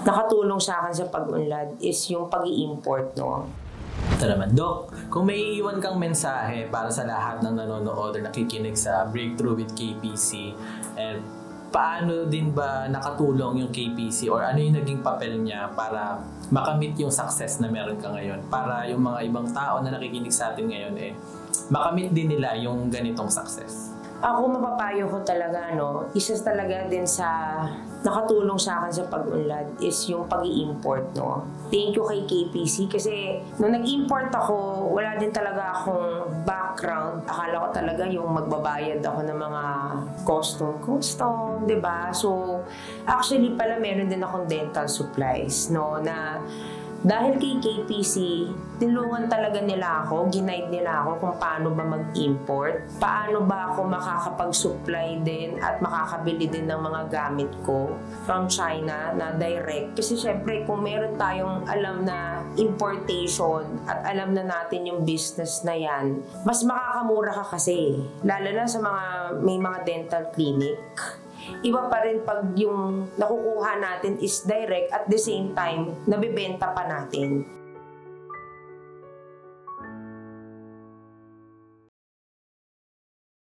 nakatulong sa akin sa pag-unlad is yung pag-i-import, no? Ito naman, Doc, kung may iiwan kang mensahe para sa lahat ng nanonood o nakikinig sa Breakthrough with KPC, and paano din ba nakatulong yung KPC or ano yung naging papel niya para makamit yung success na meron ka ngayon? Para yung mga ibang tao na nakikinig sa atin ngayon, makamit din nila yung ganitong success. Ako mapapayo ko talaga, no, isa talaga din sa nakatulong sa akin sa pag-unlad is yung pag-i-import, no. Thank you kay KPC kasi nung nag-import ako, wala din talaga akong background. Akala ko talaga yung magbabayad ako ng mga custom, di ba? So, actually pala meron din akong dental supplies, no, na dahil kay KPC, tinulungan talaga nila ako, ginaid nila ako kung paano ba mag-import, paano ba ako makakapag-supply din at makakabili din ng mga gamit ko from China na direct. Kasi syempre, kung meron tayong alam na importation at alam na natin yung business na yan, mas makakamura ka kasi. Lalo na sa may mga dental clinic. Iba pa rin pag yung nakukuha natin is direct at the same time, nabibenta pa natin.